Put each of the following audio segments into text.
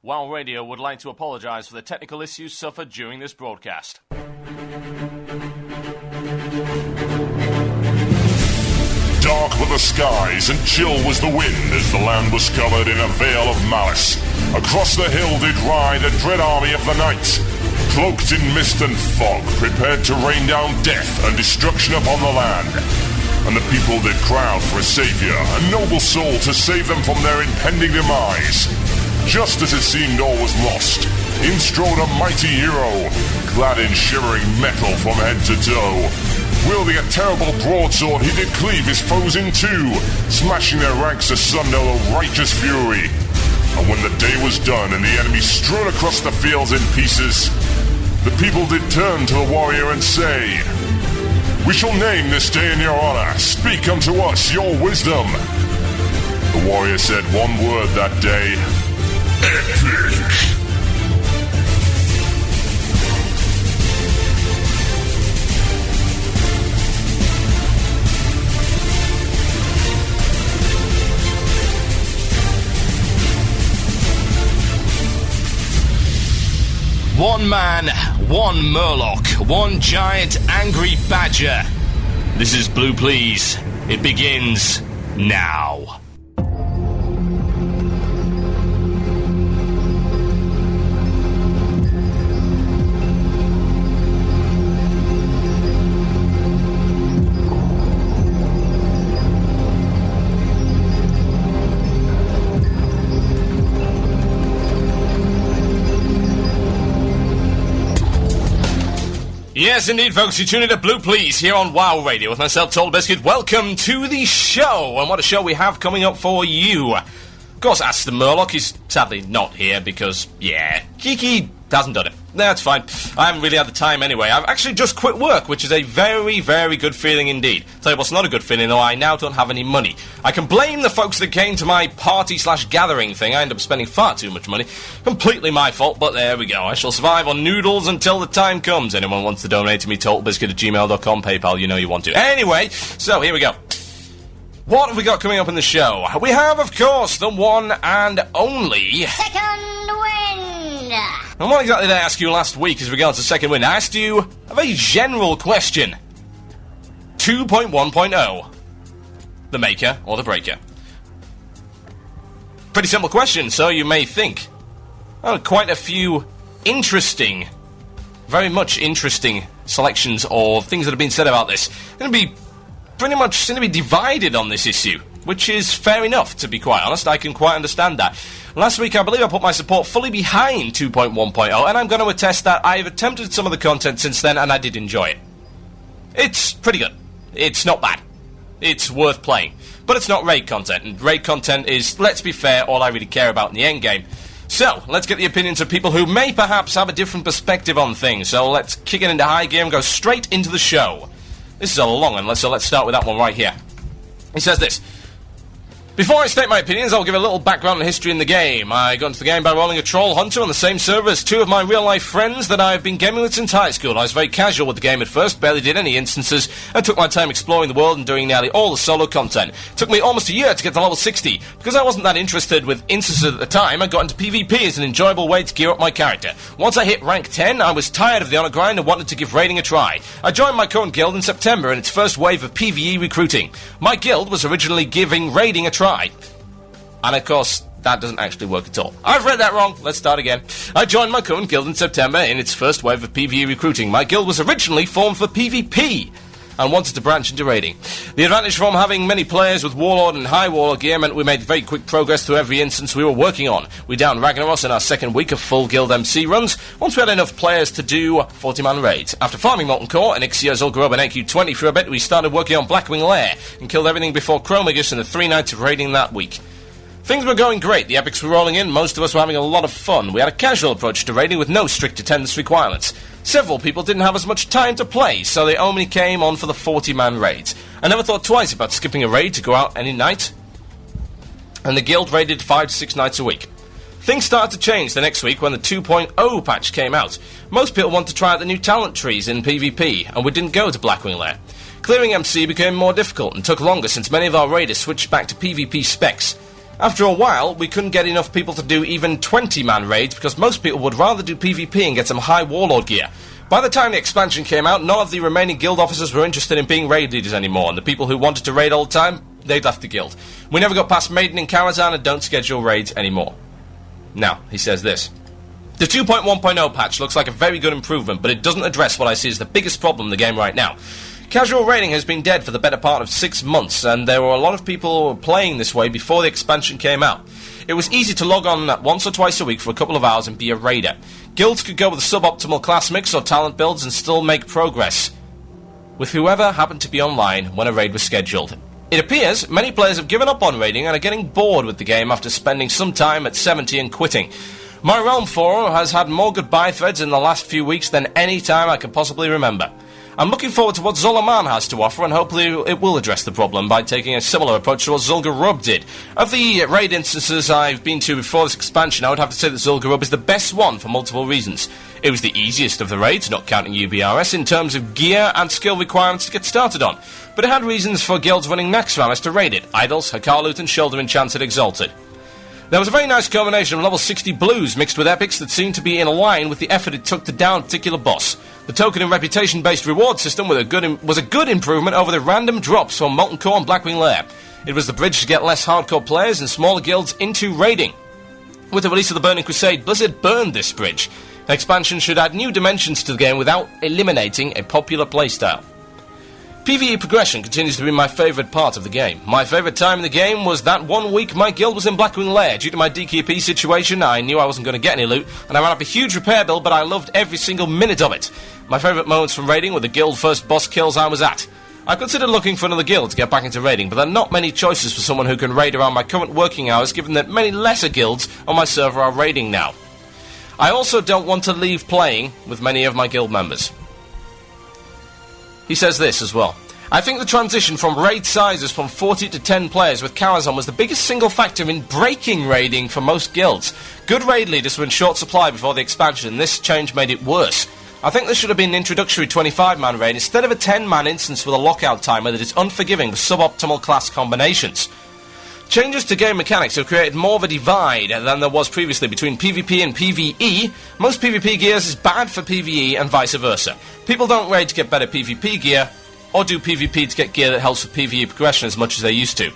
WoW Radio would like to apologise for the technical issues suffered during this broadcast. Dark were the skies and chill was the wind as the land was covered in a veil of malice. Across the hill did ride a dread army of the night, cloaked in mist and fog, prepared to rain down death and destruction upon the land. And the people did crowd for a saviour, a noble soul to save them from their impending demise. Just as it seemed all was lost, in strode a mighty hero, clad in shivering metal from head to toe. Wielding a terrible broadsword, he did cleave his foes in two, smashing their ranks asunder with righteous fury. And when the day was done and the enemy strewn across the fields in pieces, the people did turn to the warrior and say, "We shall name this day in your honor. Speak unto us your wisdom." The warrior said one word that day: epic. One man, one Murloc, one giant angry badger. This is Blue Please. It begins now. Yes, indeed, folks. You're tuning to Blue Please here on WoW Radio with myself, Tall Biscuit. Welcome to the show, and what a show we have coming up for you. Of course, Ask the Murloc is sadly not here because, Kiki hasn't done it. That's fine. I haven't really had the time anyway. I've actually just quit work, which is a very, very good feeling indeed. Tell you what's not a good feeling, though, I now don't have any money. I can blame the folks that came to my party/gathering thing. I ended up spending far too much money. Completely my fault, but there we go. I shall survive on noodles until the time comes. Anyone wants to donate to me, totalbiscuit@gmail.com, PayPal, you know you want to. Anyway, so here we go. What have we got coming up in the show? We have, of course, the one and only Second Wind! And what exactly did I ask you last week as regards to Second Wind? I asked you a very general question. 2.1.0. The maker or the breaker? Pretty simple question, so you may think. Oh, quite a few interesting, very much interesting selections of things that have been said about this. Going to be pretty much seem to be divided on this issue, which is fair enough, to be quite honest. I can quite understand that. Last week, I believe I put my support fully behind 2.1.0, and I'm going to attest that I've attempted some of the content since then, and I did enjoy it. It's pretty good. It's not bad. It's worth playing. But it's not raid content, and raid content is, let's be fair, all I really care about in the endgame. So, let's get the opinions of people who may perhaps have a different perspective on things. So let's kick it into high gear and go straight into the show. This is a long one, so let's start with that one right here. He says this: "Before I state my opinions, I'll give a little background and history in the game. I got into the game by rolling a troll hunter on the same server as two of my real-life friends that I've been gaming with since high school. I was very casual with the game at first, barely did any instances, and took my time exploring the world and doing nearly all the solo content. It took me almost a year to get to level 60. Because I wasn't that interested with instances at the time, I got into PvP as an enjoyable way to gear up my character. Once I hit rank 10, I was tired of the honor grind and wanted to give raiding a try. I joined my current guild in September in its first wave of PvE recruiting. My guild was originally giving raiding a try." And of course, that doesn't actually work at all. I've read that wrong. Let's start again. "I joined my current guild in September in its first wave of PvE recruiting. My guild was originally formed for PvP and wanted to branch into raiding. The advantage from having many players with Warlord and High Warlord gear meant we made very quick progress through every instance we were working on. We downed Ragnaros in our second week of full guild MC runs, once we had enough players to do 40-man raids. After farming Molten Core, Onyxia, Zul'Gurub and AQ20 for a bit, we started working on Blackwing Lair and killed everything before Chromagus in the 3 nights of raiding that week. Things were going great, the epics were rolling in, most of us were having a lot of fun. We had a casual approach to raiding with no strict attendance requirements. Several people didn't have as much time to play, so they only came on for the 40-man raids. I never thought twice about skipping a raid to go out any night, and the guild raided 5 to 6 nights a week. Things started to change the next week when the 2.0 patch came out. Most people wanted to try out the new talent trees in PvP, and we didn't go to Blackwing Lair. Clearing MC became more difficult and took longer since many of our raiders switched back to PvP specs. After a while, we couldn't get enough people to do even 20-man raids because most people would rather do PvP and get some high warlord gear. By the time the expansion came out, none of the remaining guild officers were interested in being raid leaders anymore, and the people who wanted to raid all the time, they'd left the guild. We never got past Maiden and Karazhan and don't schedule raids anymore. Now, he says this. The 2.1.0 patch looks like a very good improvement, but it doesn't address what I see as the biggest problem in the game right now. Casual raiding has been dead for the better part of 6 months, and there were a lot of people playing this way before the expansion came out. It was easy to log on once or twice a week for a couple of hours and be a raider. Guilds could go with a suboptimal class mix or talent builds and still make progress with whoever happened to be online when a raid was scheduled. It appears many players have given up on raiding and are getting bored with the game after spending some time at 70 and quitting. My Realm forum has had more goodbye threads in the last few weeks than any time I can possibly remember. I'm looking forward to what Zolaman has to offer, and hopefully it will address the problem by taking a similar approach to what Zul'Gurub did. Of the raid instances I've been to before this expansion, I would have to say that Zul'Gurub is the best one for multiple reasons. It was the easiest of the raids, not counting UBRS, in terms of gear and skill requirements to get started on, but it had reasons for guilds running Naxxramas to raid it: Idols, Hakarlut and Shoulder Enchanted Exalted. There was a very nice combination of level 60 blues mixed with epics that seemed to be in line with the effort it took to down a particular boss. The token and reputation-based reward system was a good improvement over the random drops from Molten Core and Blackwing Lair. It was the bridge to get less hardcore players and smaller guilds into raiding. With the release of the Burning Crusade, Blizzard burned this bridge. The expansion should add new dimensions to the game without eliminating a popular playstyle. PvE progression continues to be my favourite part of the game. My favourite time in the game was that 1 week my guild was in Blackwing Lair. Due to my DKP situation, I knew I wasn't going to get any loot, and I ran up a huge repair bill, but I loved every single minute of it. My favourite moments from raiding were the guild first boss kills I was at. I considered looking for another guild to get back into raiding, but there are not many choices for someone who can raid around my current working hours, given that many lesser guilds on my server are raiding now. I also don't want to leave playing with many of my guild members. He says this as well. I think the transition from raid sizes from 40 to 10 players with Karazhan was the biggest single factor in breaking raiding for most guilds. Good raid leaders were in short supply before the expansion, and this change made it worse. I think there should have been an introductory 25-man raid instead of a 10-man instance with a lockout timer that is unforgiving with suboptimal class combinations. Changes to game mechanics have created more of a divide than there was previously between PvP and PvE. Most PvP gears is bad for PvE and vice versa. People don't raid to get better PvP gear, or do PvP to get gear that helps with PvE progression as much as they used to.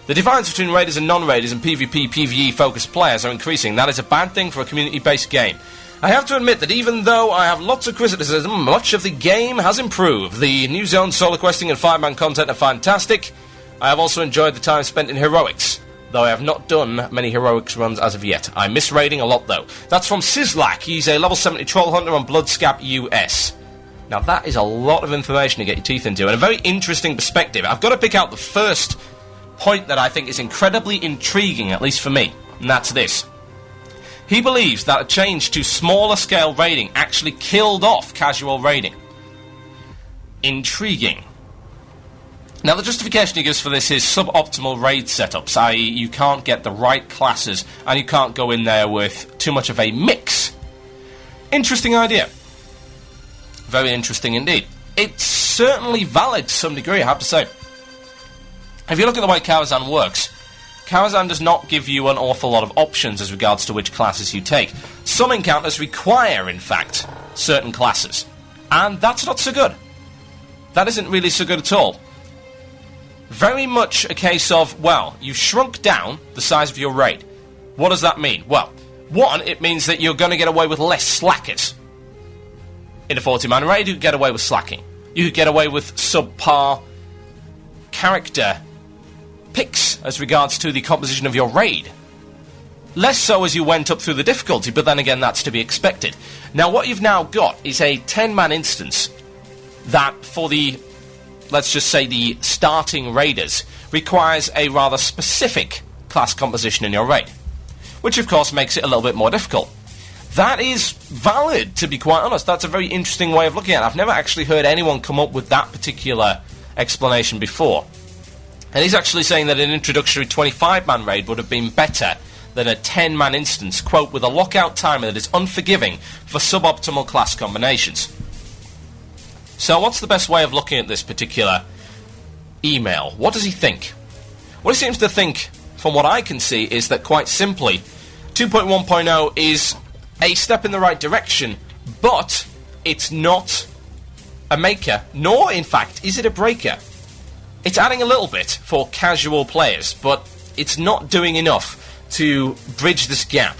The divides between raiders and non-raiders and PvP, PvE focused players are increasing. That is a bad thing for a community-based game. I have to admit that even though I have lots of criticism, much of the game has improved. The new zones, solo questing and 5-man content are fantastic. I have also enjoyed the time spent in heroics, though I have not done many heroics runs as of yet. I miss raiding a lot though. That's from Sizzlack. He's a level 70 troll hunter on Bloodscap US. Now that is a lot of information to get your teeth into, and a very interesting perspective. I've got to pick out the first point that I think is incredibly intriguing, at least for me, and that's this. He believes that a change to smaller scale raiding actually killed off casual raiding. Intriguing. Now the justification he gives for this is suboptimal raid setups, i.e. you can't get the right classes and you can't go in there with too much of a mix. Interesting idea. Very interesting indeed. It's certainly valid to some degree, I have to say. If you look at the way Karazhan works, Karazhan does not give you an awful lot of options as regards to which classes you take. Some encounters require, in fact, certain classes. And that's not so good. That isn't really so good at all. Very much a case of, well, you've shrunk down the size of your raid. What does that mean? Well, one, it means that you're going to get away with less slackers. In a 40-man raid, you could get away with slacking. You could get away with subpar character picks as regards to the composition of your raid. Less so as you went up through the difficulty, but then again, that's to be expected. Now, what you've now got is a 10-man instance that, for the, let's just say, the starting raiders, requires a rather specific class composition in your raid, which, of course, makes it a little bit more difficult. That is valid, to be quite honest. That's a very interesting way of looking at it. I've never actually heard anyone come up with that particular explanation before. And he's actually saying that an introductory 25-man raid would have been better than a 10-man instance, quote, with a lockout timer that is unforgiving for suboptimal class combinations. So what's the best way of looking at this particular email? What does he think? What he seems to think from what I can see, is that quite simply, 2.1.0 is a step in the right direction, but it's not a maker, nor, in fact, is it a breaker. It's adding a little bit for casual players, but it's not doing enough to bridge this gap.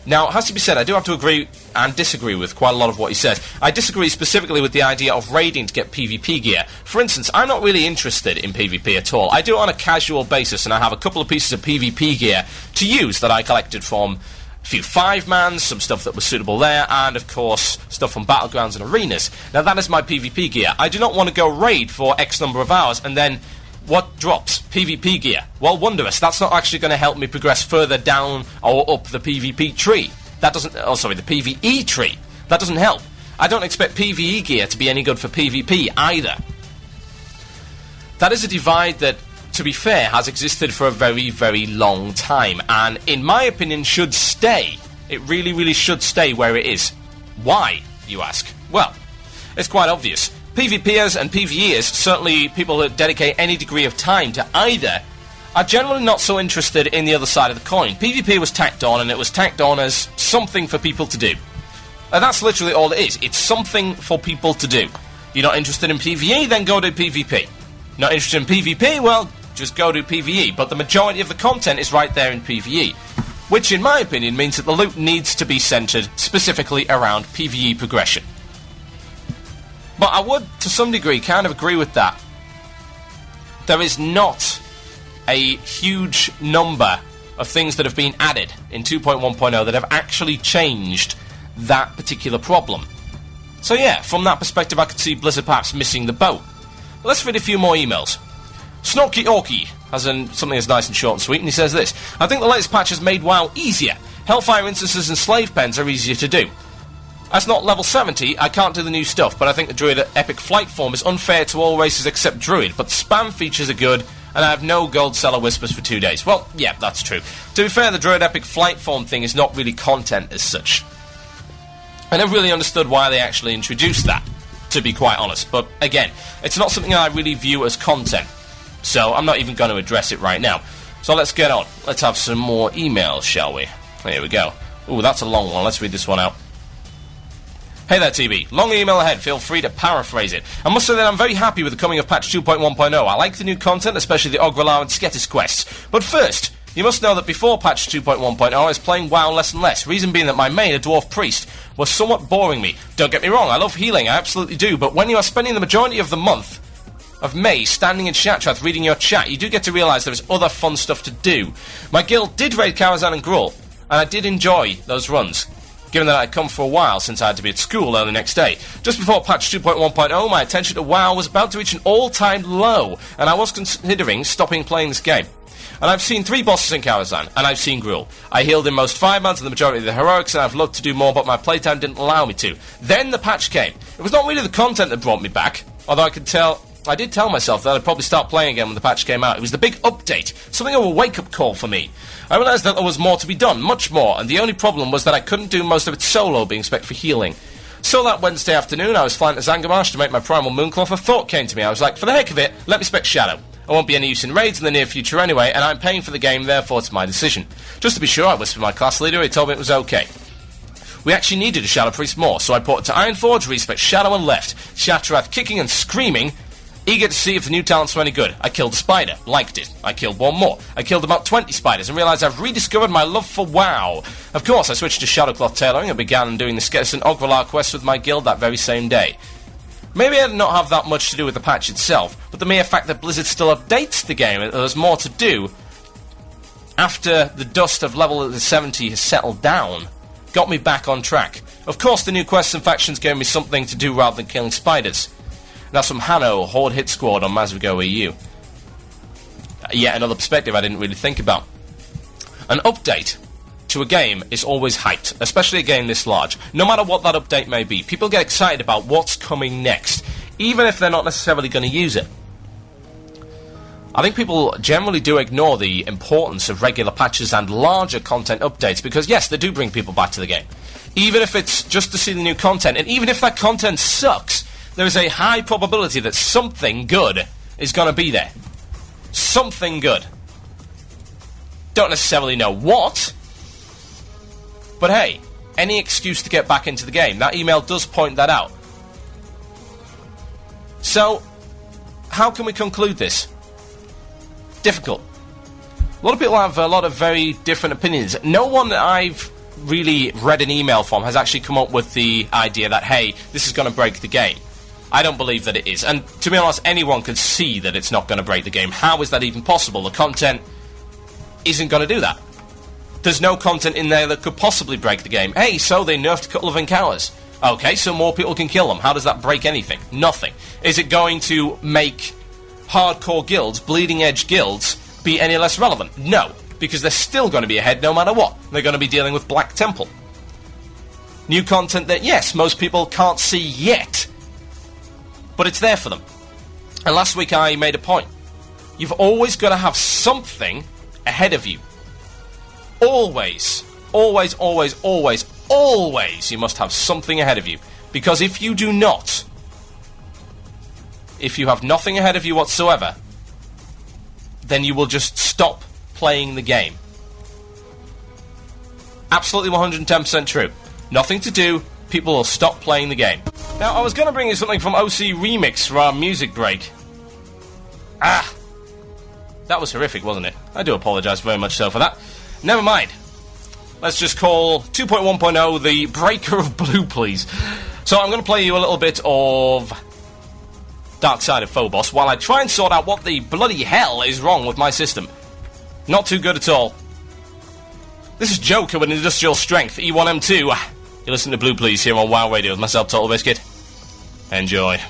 Now, it has to be said, I do have to agree and disagree with quite a lot of what he says. I disagree specifically with the idea of raiding to get PvP gear. For instance, I'm not really interested in PvP at all. I do it on a casual basis, and I have a couple of pieces of PvP gear to use that I collected from a few 5-mans, some stuff that was suitable there, and, of course, stuff from Battlegrounds and Arenas. Now, that is my PvP gear. I do not want to go raid for X number of hours, and then what drops? PvP gear. Well, wondrous. That's not actually going to help me progress further down or up the PvP tree. That doesn't... Oh, sorry, the PvE tree. That doesn't help. I don't expect PvE gear to be any good for PvP either. That is a divide that, to be fair, has existed for a very, very long time, and, in my opinion, should stay. It really, really should stay where it is. Why, you ask? Well, it's quite obvious. PvPers and PvEers, certainly people that dedicate any degree of time to either, are generally not so interested in the other side of the coin. PvP was tacked on, and it was tacked on as something for people to do. And that's literally all it is. It's something for people to do. You're not interested in PvE, then go do PvP. Not interested in PvP, well, just go do PvE. But the majority of the content is right there in PvE. Which, in my opinion, means that the loot needs to be centred specifically around PvE progression. But I would, to some degree, kind of agree with that. There is not a huge number of things that have been added in 2.1.0 that have actually changed that particular problem. So yeah, from that perspective, I could see Blizzard perhaps missing the boat. But let's read a few more emails. Snorky Orky has something that's nice and short and sweet, and he says this: I think the latest patch has made WoW easier. Hellfire instances and slave pens are easier to do. As not level 70, I can't do the new stuff, but I think the Druid Epic Flight form is unfair to all races except Druid, but the spam features are good, and I have no gold seller whispers for 2 days. Well, yeah, that's true. To be fair, the Druid Epic Flight form thing is not really content as such. I never really understood why they actually introduced that, to be quite honest, but again, it's not something I really view as content, so I'm not even going to address it right now. So let's get on. Let's have some more emails, shall we? Here we go. Ooh, that's a long one. Let's read this one out. Hey there, TB. Long email ahead. Feel free to paraphrase it. I must say that I'm very happy with the coming of patch 2.1.0. I like the new content, especially the Ogrelar and Sketis quests. But first, you must know that before patch 2.1.0, I was playing WoW less and less. Reason being that my main, a Dwarf Priest, was somewhat boring me. Don't get me wrong, I love healing, I absolutely do. But when you are spending the majority of the month of May standing in Shattrath reading your chat, you do get to realise there is other fun stuff to do. My guild did raid Karazhan and Gruul, and I did enjoy those runs, given that I'd come for a while since I had to be at school early the next day. Just before patch 2.1.0, my attention to WoW was about to reach an all-time low, and I was considering stopping playing this game. And I've seen 3 bosses in Karazhan, and I've seen Gruul. I healed in most 5-mans and the majority of the heroics, and I've loved to do more, but my playtime didn't allow me to. Then the patch came. It was not really the content that brought me back, although I did tell myself that I'd probably start playing again when the patch came out. It was the big update, something of a wake-up call for me. I realised that there was more to be done, much more, and the only problem was that I couldn't do most of it solo, being spec for healing. So that Wednesday afternoon, I was flying to Zangarmarsh to make my primal mooncloth. A thought came to me. I was like, for the heck of it, let me spec Shadow. I won't be any use in raids in the near future anyway, and I'm paying for the game, therefore it's my decision. Just to be sure, I whispered my class leader, he told me it was okay. We actually needed a Shadow Priest more, so I ported to Ironforge, respec Shadow and left. Shattrath kicking and screaming, eager to see if the new talents were any good. I killed a spider, liked it. I killed one more. I killed about 20 spiders and realised I've rediscovered my love for WoW. Of course, I switched to Shadowcloth tailoring and began doing the Sketis and Ogrelar quests with my guild that very same day. Maybe I did not have that much to do with the patch itself, but the mere fact that Blizzard still updates the game and there's more to do after the dust of level 70 has settled down got me back on track. Of course, the new quests and factions gave me something to do rather than killing spiders. That's from Hanno, Horde Hit Squad on Masvigo EU. Yet another perspective I didn't really think about. An update to a game is always hyped, especially a game this large. No matter what that update may be, people get excited about what's coming next, even if they're not necessarily going to use it. I think people generally do ignore the importance of regular patches and larger content updates because, yes, they do bring people back to the game. Even if it's just to see the new content, and even if that content sucks, there is a high probability that something good is going to be there. Something good. Don't necessarily know what. But hey, any excuse to get back into the game. That email does point that out. So, how can we conclude this? Difficult. A lot of people have a lot of very different opinions. No one that I've really read an email from has actually come up with the idea that, hey, this is going to break the game. I don't believe that it is. And to be honest, anyone can see that it's not going to break the game. How is that even possible? The content isn't going to do that. There's no content in there that could possibly break the game. Hey, so they nerfed a couple of encounters. Okay, so more people can kill them. How does that break anything? Nothing. Is it going to make hardcore guilds, bleeding edge guilds, be any less relevant? No, because they're still going to be ahead no matter what. They're going to be dealing with Black Temple. New content that, yes, most people can't see yet, but it's there for them. And last week I made a point. You've always got to have something ahead of you. Always, always, always, always, always you must have something ahead of you. Because if you do not, if you have nothing ahead of you whatsoever, then you will just stop playing the game. Absolutely 110% true. Nothing to do, people will stop playing the game. Now, I was going to bring you something from OC Remix for our music break. That was horrific, wasn't it? I do apologise very much so for that. Never mind. Let's just call 2.1.0 the Breaker of Blue, please. So I'm going to play you a little bit of Dark Side of Phobos while I try and sort out what the bloody hell is wrong with my system. Not too good at all. This is Joker with Industrial Strength, E1M2. You listen to Blue, please, here on WoW Radio with myself, Total Biscuit. Enjoy.